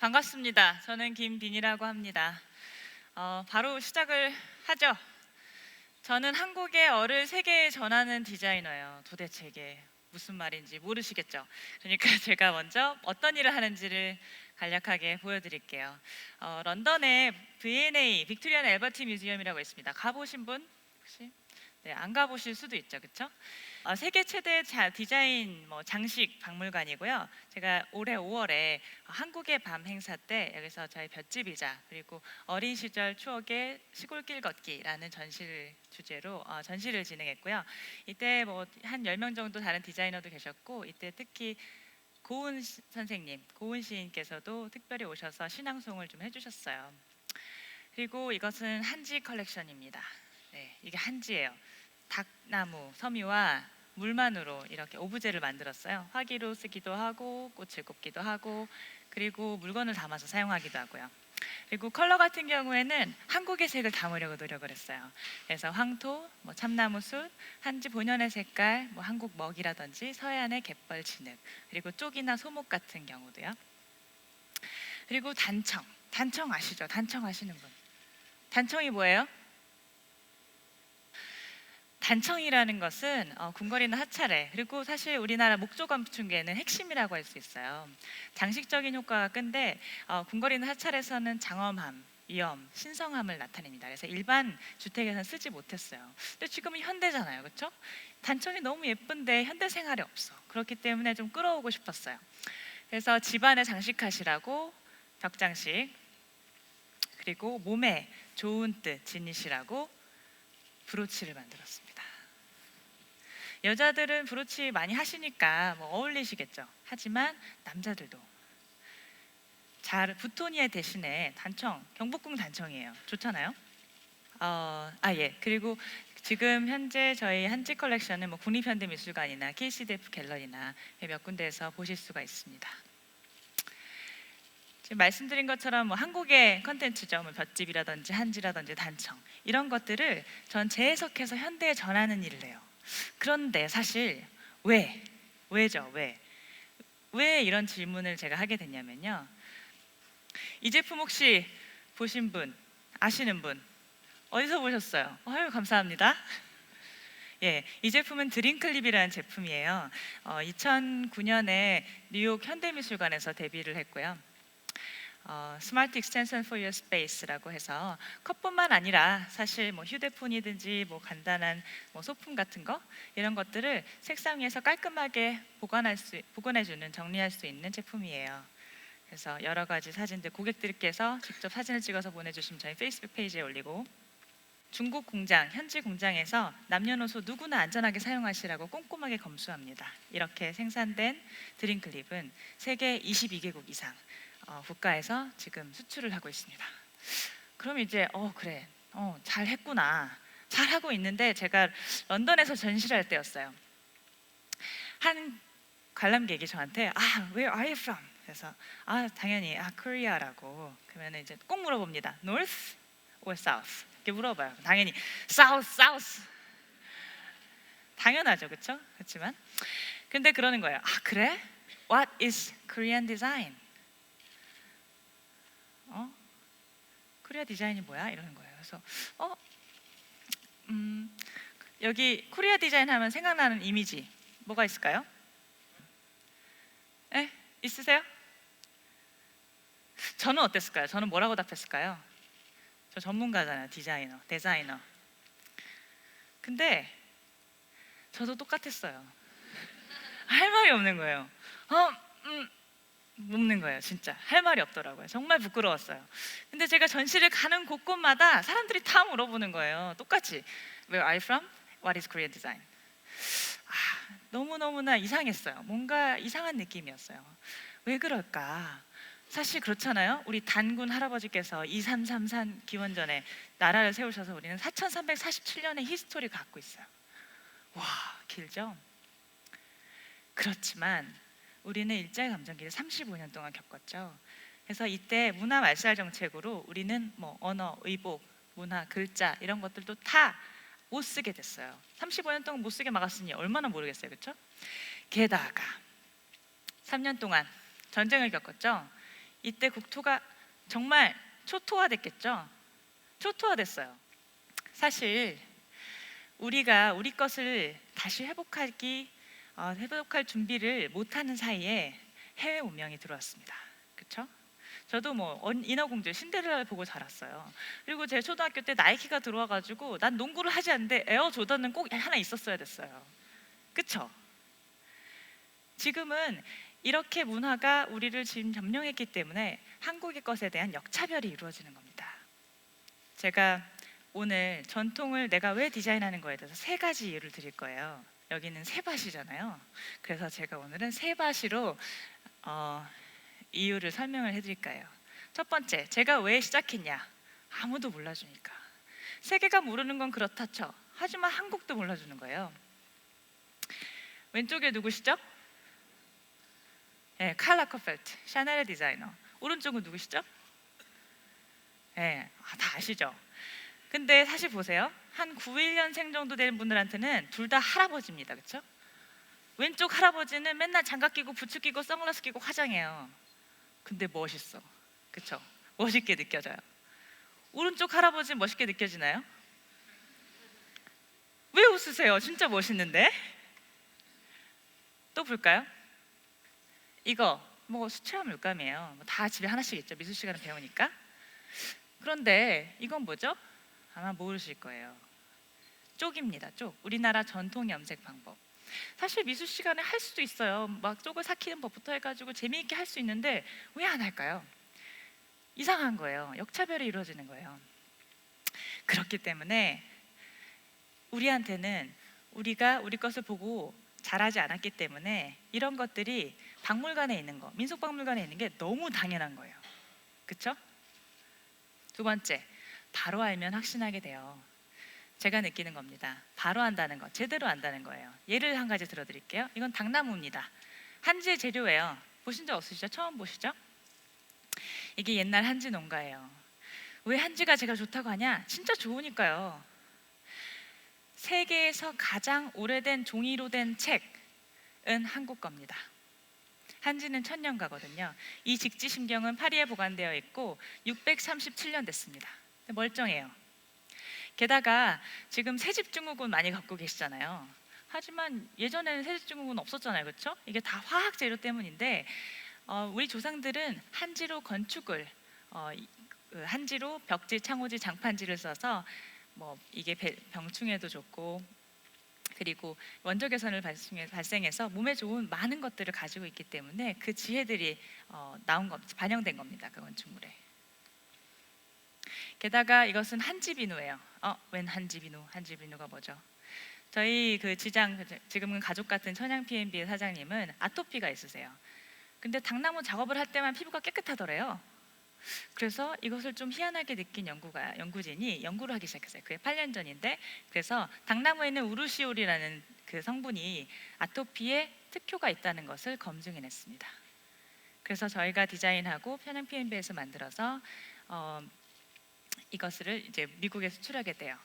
반갑습니다. 저는 김빈이라고 합니다. 바로 시작을 하죠. 저는 한국의 어를 세계에 전하는 디자이너예요. 도대체 이게 무슨 말인지 모르시겠죠? 그러니까 제가 먼저 어떤 일을 하는지를 간략하게 보여드릴게요. 런던에 V&A 빅토리안 앨버트 뮤지엄이라고 있습니다. 가보신 분 혹시? 네, 안 가보실 수도 있죠, 그렇죠? 세계 최대 디자인 장식 박물관이고요. 제가 올해 5월에 한국의 밤 행사 때 여기서 저희 볏집이자 그리고 어린 시절 추억의 시골길 걷기라는 전시를 주제로 전시를 진행했고요. 이때 한 10명 정도 다른 디자이너도 계셨고, 이때 특히 선생님, 고은 시인께서도 특별히 오셔서 신앙송을 좀 해주셨어요. 그리고 이것은 한지 컬렉션입니다. 네, 이게 한지예요. 닭나무, 섬유와 물만으로 이렇게 오브제를 만들었어요. 화기로 쓰기도 하고 꽃을 꽂기도 하고, 그리고 물건을 담아서 사용하기도 하고요. 그리고 컬러 같은 경우에는 한국의 색을 담으려고 노력을 했어요. 그래서 황토, 참나무숲, 한지 본연의 색깔, 한국 먹이라든지 서해안의 갯벌 진흙, 그리고 쪽이나 소목 같은 경우도요. 그리고 단청 아시죠? 단청 아시는 분? 단청이 뭐예요? 단청이라는 것은 궁궐이나 하차례, 그리고 사실 우리나라 목조건축계는 핵심이라고 할 수 있어요. 장식적인 효과가 큰데 궁궐이나 하차례에서는 장엄함, 위엄, 신성함을 나타냅니다. 그래서 일반 주택에서는 쓰지 못했어요. 근데 지금은 현대잖아요, 그렇죠? 단청이 너무 예쁜데 현대 생활에 없어. 그렇기 때문에 좀 끌어오고 싶었어요. 그래서 집안에 장식하시라고 벽장식, 그리고 몸에 좋은 뜻 지니시라고 브로치를 만들었습니다. 여자들은 브로치 많이 하시니까 어울리시겠죠. 하지만 남자들도 부토니에 대신에 단청, 경복궁 단청이에요. 좋잖아요. 예. 그리고 지금 현재 저희 한지 컬렉션은 국립현대미술관이나 KCDF 갤러리나 몇 군데에서 보실 수가 있습니다. 지금 말씀드린 것처럼 한국의 컨텐츠죠. 볏집이라든지 한지라든지 단청, 이런 것들을 전 재해석해서 현대에 전하는 일을 해요. 그런데 사실 왜죠? 왜 이런 질문을 제가 하게 됐냐면요. 이 제품 혹시 보신 분, 아시는 분, 어디서 보셨어요? 아유, 감사합니다. 예, 이 제품은 드림클립이라는 제품이에요. 2009년에 뉴욕 현대미술관에서 데뷔를 했고요. 스마트 익스텐션 for your space라고 해서 컵뿐만 아니라 사실 휴대폰이든지 간단한 소품 같은 거, 이런 것들을 책상 위에서 깔끔하게 보관해주는, 정리할 수 있는 제품이에요. 그래서 여러 가지 사진들 고객들께서 직접 사진을 찍어서 보내주시면 저희 페이스북 페이지에 올리고, 중국 공장, 현지 공장에서 남녀노소 누구나 안전하게 사용하시라고 꼼꼼하게 검수합니다. 이렇게 생산된 드림클립은 세계 22개국 이상 국가에서 지금 수출을 하고 있습니다. 그럼 이제 그래, 잘했구나, 잘하고 있는데, 제가 런던에서 전시를 할 때였어요. 한 관람객이 저한테 where are you from? 그래서 당연히 Korea라고. 그러면 이제 꼭 물어봅니다. North or South? 이렇게 물어봐요. 당연히 South. 당연하죠, 그렇죠? 그렇지만 근데 그러는 거예요. 그래? What is Korean design? 코리아 디자인이 뭐야? 이러는 거예요. 그래서 여기 코리아 디자인 하면 생각나는 이미지 뭐가 있을까요? 네? 있으세요? 저는 어땠을까요? 저는 뭐라고 답했을까요? 저 전문가잖아요. 디자이너. 근데 저도 똑같았어요. 할 말이 없는 거예요. 없는 거예요. 진짜 할 말이 없더라고요. 정말 부끄러웠어요. 근데 제가 전시를 가는 곳곳마다 사람들이 다 물어보는 거예요. 똑같이 Where are you from? What is Korean design? 너무너무나 이상했어요. 뭔가 이상한 느낌이었어요. 왜 그럴까? 사실 그렇잖아요. 우리 단군 할아버지께서 2333 기원전에 나라를 세우셔서 우리는 4347년의 히스토리를 갖고 있어요. 와, 길죠? 그렇지만 우리는 일제감정기를 35년 동안 겪었죠. 그래서 이때 문화 말살 정책으로 우리는 언어, 의복, 문화, 글자 이런 것들도 다 못 쓰게 됐어요. 35년 동안 못 쓰게 막았으니 얼마나 모르겠어요, 그렇죠? 게다가 3년 동안 전쟁을 겪었죠. 이때 국토가 정말 초토화됐겠죠. 초토화됐어요. 사실 우리가 우리 것을 다시 회복할 준비를 못하는 사이에 해외 운명이 들어왔습니다. 그렇죠? 저도 뭐 인어공주 신데렐라를 보고 자랐어요. 그리고 제 초등학교 때 나이키가 들어와가지고 난 농구를 하지 않는데 에어 조던은 꼭 하나 있었어야 됐어요. 그쵸? 지금은 이렇게 문화가 우리를 지금 점령했기 때문에 한국의 것에 대한 역차별이 이루어지는 겁니다. 제가 오늘 전통을 내가 왜 디자인하는 거에 대해서 세 가지 이유를 드릴 거예요. 여기는 세밭이잖아요. 그래서 제가 오늘은 세밭이로 이유를 설명을 해드릴까요? 첫 번째, 제가 왜 시작했냐? 아무도 몰라주니까. 세계가 모르는 건 그렇다 쳐. 하지만 한국도 몰라주는 거예요. 왼쪽에 누구시죠? 네, 칼 라커펠트, 샤넬의 디자이너. 오른쪽은 누구시죠? 네, 다 아시죠? 근데 사실 보세요. 한 91년생 정도 되는 분들한테는 둘 다 할아버지입니다. 그렇죠? 왼쪽 할아버지는 맨날 장갑 끼고 부츠 끼고 선글라스 끼고 화장해요. 근데 멋있어. 그렇죠? 멋있게 느껴져요. 오른쪽 할아버지 멋있게 느껴지나요? 왜 웃으세요? 진짜 멋있는데? 또 볼까요? 이거 뭐 수채화 물감이에요. 다 집에 하나씩 있죠. 미술 시간에 배우니까. 그런데 이건 뭐죠? 아마 모르실 거예요. 쪽입니다. 쪽. 우리나라 전통 염색 방법. 사실 미술 시간에 할 수도 있어요. 막 쪽을 삭히는 법부터 해가지고 재미있게 할 수 있는데 왜 안 할까요? 이상한 거예요. 역차별이 이루어지는 거예요. 그렇기 때문에 우리한테는 우리가 우리 것을 보고 자라지 않았기 때문에 이런 것들이 박물관에 있는 거, 민속박물관에 있는 게 너무 당연한 거예요. 그렇죠? 두 번째, 바로 알면 확신하게 돼요. 제가 느끼는 겁니다. 바로 안다는 거, 제대로 안다는 거예요. 예를 한 가지 들어드릴게요. 이건 당나무입니다. 한지 재료예요. 보신 적 없으시죠? 처음 보시죠? 이게 옛날 한지 농가예요. 왜 한지가 제가 좋다고 하냐? 진짜 좋으니까요. 세계에서 가장 오래된 종이로 된 책은 한국 겁니다. 한지는 천년가거든요. 이 직지심경은 파리에 보관되어 있고 637년 됐습니다. 멀쩡해요. 게다가 지금 새집증후군 많이 갖고 계시잖아요. 하지만 예전에는 새집증후군 없었잖아요. 그렇죠? 이게 다 화학 재료 때문인데 우리 조상들은 한지로 건축을 한지로 벽지, 창호지, 장판지를 써서 뭐 이게 병충해도 좋고 그리고 원적 개선을 발생해서 몸에 좋은 많은 것들을 가지고 있기 때문에 그 지혜들이 반영된 겁니다. 그 건축물에. 게다가 이것은 한지비누예요. 웬 한지비누? 한지비누가 뭐죠? 저희 그 지금은 가족 같은 천양 P&B의 사장님은 아토피가 있으세요. 근데 당나무 작업을 할 때만 피부가 깨끗하더래요. 그래서 이것을 좀 희한하게 느낀 연구진이 연구를 하기 시작했어요. 그게 8년 전인데, 그래서 당나무에는 우루시올이라는 그 성분이 아토피에 특효가 있다는 것을 검증해냈습니다. 그래서 저희가 디자인하고 편향 P&B에서 만들어서 이것을 이제 미국에 수출하게 돼요.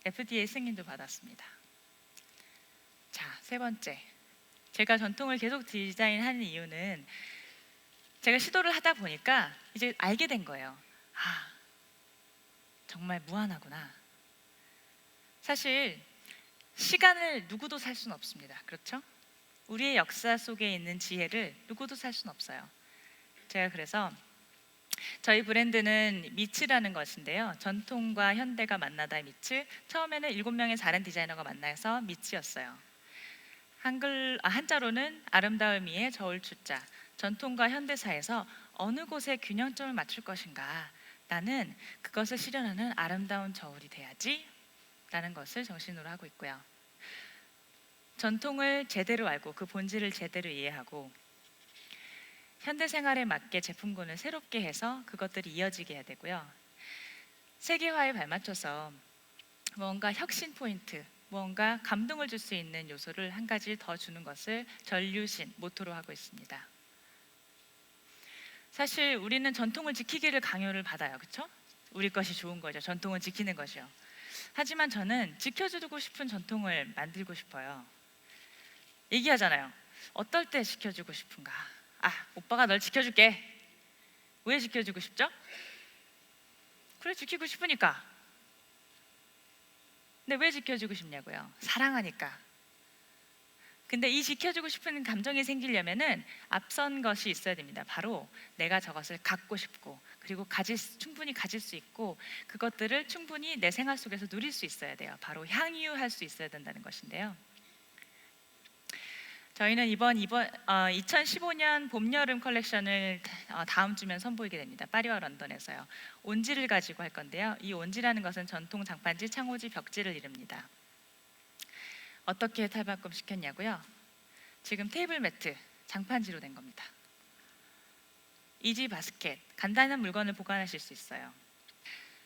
FDA 승인도 받았습니다. 자, 세 번째, 제가 전통을 계속 디자인하는 이유는 제가 시도를 하다 보니까 이제 알게 된 거예요. 정말 무한하구나. 사실 시간을 누구도 살 수는 없습니다. 그렇죠? 우리의 역사 속에 있는 지혜를 누구도 살 수는 없어요. 제가 그래서 저희 브랜드는 미츠라는 것인데요. 전통과 현대가 만나다의 미츠. 처음에는 7명의 다른 디자이너가 만나서 미츠였어요. 한자로는 아름다울 미의 저울추자. 전통과 현대사에서 어느 곳에 균형점을 맞출 것인가. 나는 그것을 실현하는 아름다운 저울이 돼야지 라는 것을 정신으로 하고 있고요. 전통을 제대로 알고 그 본질을 제대로 이해하고 현대 생활에 맞게 제품군을 새롭게 해서 그것들이 이어지게 해야 되고요. 세계화에 발맞춰서 뭔가 혁신 포인트, 뭔가 감동을 줄 수 있는 요소를 한 가지 더 주는 것을 전류신 모토로 하고 있습니다. 사실 우리는 전통을 지키기를 강요를 받아요. 그렇죠? 우리 것이 좋은 거죠. 전통은 지키는 것이요. 하지만 저는 지켜주고 싶은 전통을 만들고 싶어요. 얘기하잖아요. 어떨 때 지켜주고 싶은가? 오빠가 널 지켜줄게. 왜 지켜주고 싶죠? 그래, 지키고 싶으니까. 근데 왜 지켜주고 싶냐고요? 사랑하니까. 근데 이 지켜주고 싶은 감정이 생기려면은 앞선 것이 있어야 됩니다. 바로 내가 저것을 갖고 싶고, 그리고 충분히 가질 수 있고, 그것들을 충분히 내 생활 속에서 누릴 수 있어야 돼요. 바로 향유할 수 있어야 된다는 것인데요. 저희는 이번 2015년 봄, 여름 컬렉션을 다음 주면 선보이게 됩니다. 파리와 런던에서요. 온지를 가지고 할 건데요. 이 온지라는 것은 전통 장판지, 창호지, 벽지를 이릅니다. 어떻게 탈바꿈 시켰냐고요? 지금 테이블 매트, 장판지로 된 겁니다. 이지 바스켓, 간단한 물건을 보관하실 수 있어요.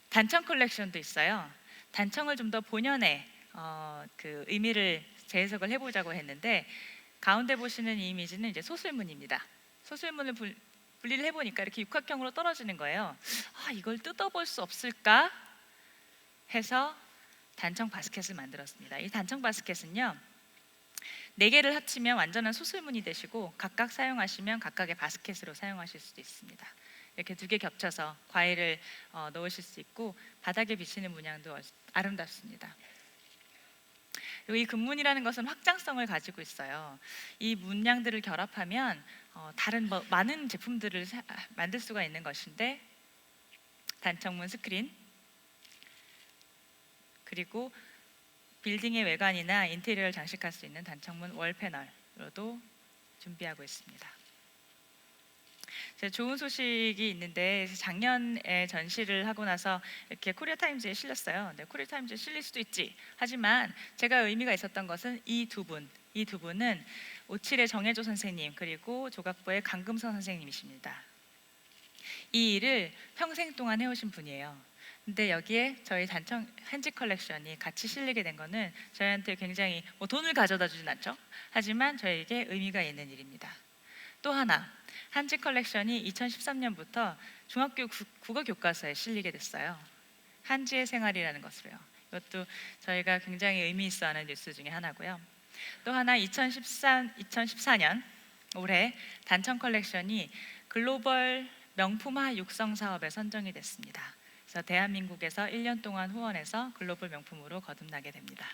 단청 컬렉션도 있어요. 단청을 좀 더 본연의 그 의미를 재해석을 해보자고 했는데, 가운데 보시는 이 이미지는 이제 소술문입니다. 소술문을 분리를 해보니까 이렇게 육각형으로 떨어지는 거예요. 이걸 뜯어볼 수 없을까 해서 단청 바스켓을 만들었습니다. 이 단청 바스켓은요, 4개를 합치면 완전한 소술문이 되시고, 각각 사용하시면 각각의 바스켓으로 사용하실 수도 있습니다. 이렇게 2개 겹쳐서 과일을 넣으실 수 있고, 바닥에 비치는 문양도 아름답습니다. 그리고 이 금문이라는 것은 확장성을 가지고 있어요. 이 문양들을 결합하면 다른 많은 제품들을 만들 수가 있는 것인데, 단청문 스크린, 그리고 빌딩의 외관이나 인테리어를 장식할 수 있는 단청문 월 패널로도 준비하고 있습니다. 제가 좋은 소식이 있는데, 작년에 전시를 하고 나서 이렇게 코리아타임즈에 실렸어요. 네, 코리아타임즈에 실릴 수도 있지. 하지만 제가 의미가 있었던 것은 이 두 분은 오칠의 정혜조 선생님, 그리고 조각부의 강금선 선생님이십니다. 이 일을 평생 동안 해오신 분이에요. 근데 여기에 저희 단청 한지 컬렉션이 같이 실리게 된 거는 저희한테 굉장히 돈을 가져다 주진 않죠. 하지만 저희에게 의미가 있는 일입니다. 또 하나, 한지 컬렉션이 2013년부터 중학교 국어 교과서에 실리게 됐어요. 한지의 생활이라는 것으로요. 이것도 저희가 굉장히 의미 있어하는 뉴스 중에 하나고요. 또 하나, 2014년 올해 단청 컬렉션이 글로벌 명품화 육성 사업에 선정이 됐습니다. 그래서 대한민국에서 1년 동안 후원해서 글로벌 명품으로 거듭나게 됩니다.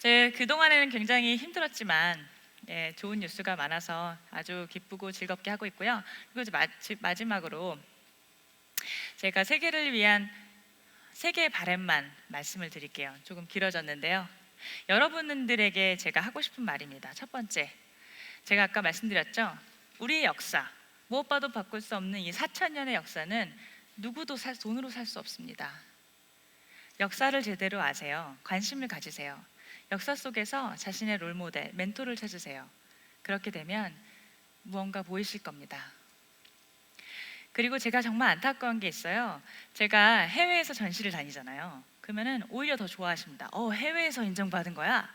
네. 그동안에는 굉장히 힘들었지만 좋은 뉴스가 많아서 아주 기쁘고 즐겁게 하고 있고요. 그리고 마지막으로 제가 세계를 위한 세계의 바람만 말씀을 드릴게요. 조금 길어졌는데요. 여러분들에게 제가 하고 싶은 말입니다. 첫 번째, 제가 아까 말씀드렸죠. 우리의 역사, 무엇 봐도 바꿀 수 없는 이 4,000년의 역사는 누구도 돈으로 살 수 없습니다. 역사를 제대로 아세요. 관심을 가지세요. 역사 속에서 자신의 롤모델, 멘토를 찾으세요. 그렇게 되면 무언가 보이실 겁니다. 그리고 제가 정말 안타까운 게 있어요. 제가 해외에서 전시를 다니잖아요. 그러면은 오히려 더 좋아하십니다. 해외에서 인정받은 거야?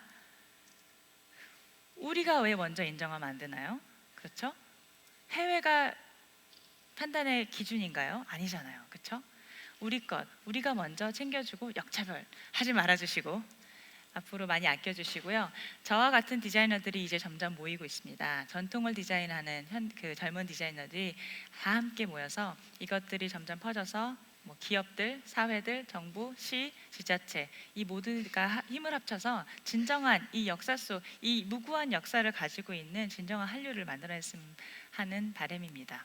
우리가 왜 먼저 인정하면 안 되나요? 그렇죠? 해외가 판단의 기준인가요? 아니잖아요. 그렇죠? 우리 것, 우리가 먼저 챙겨주고 역차별 하지 말아주시고 앞으로 많이 아껴주시고요. 저와 같은 디자이너들이 이제 점점 모이고 있습니다. 전통을 디자인하는 그 젊은 디자이너들이 다 함께 모여서 이것들이 점점 퍼져서 기업들, 사회들, 정부, 시, 지자체 이 모두가 힘을 합쳐서 진정한 이 역사 속 이 무구한 역사를 가지고 있는 진정한 한류를 만들어냈으면 하는 바람입니다.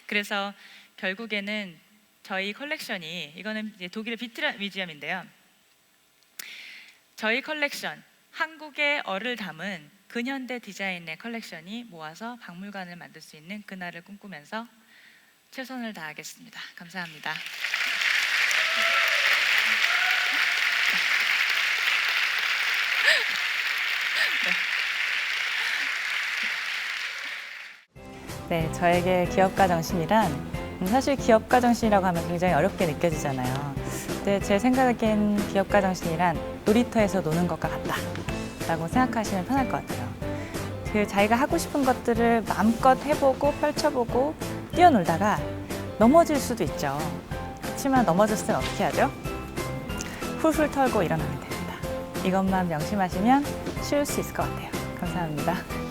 그래서 결국에는 저희 컬렉션이, 이거는 이제 독일의 비트라 뮤지엄인데요. 저희 컬렉션, 한국의 얼을 담은 근현대 디자인의 컬렉션이 모아서 박물관을 만들 수 있는 그날을 꿈꾸면서 최선을 다하겠습니다. 감사합니다. 네, 저에게 기업가 정신이란 사실 기업가 정신이라고 하면 굉장히 어렵게 느껴지잖아요. 근데 제 생각엔 기업가 정신이란 놀이터에서 노는 것과 같다라고 생각하시면 편할 것 같아요. 그 자기가 하고 싶은 것들을 마음껏 해보고 펼쳐보고 뛰어놀다가 넘어질 수도 있죠. 그렇지만 넘어졌을 땐 어떻게 하죠? 훌훌 털고 일어나면 됩니다. 이것만 명심하시면 쉬울 수 있을 것 같아요. 감사합니다.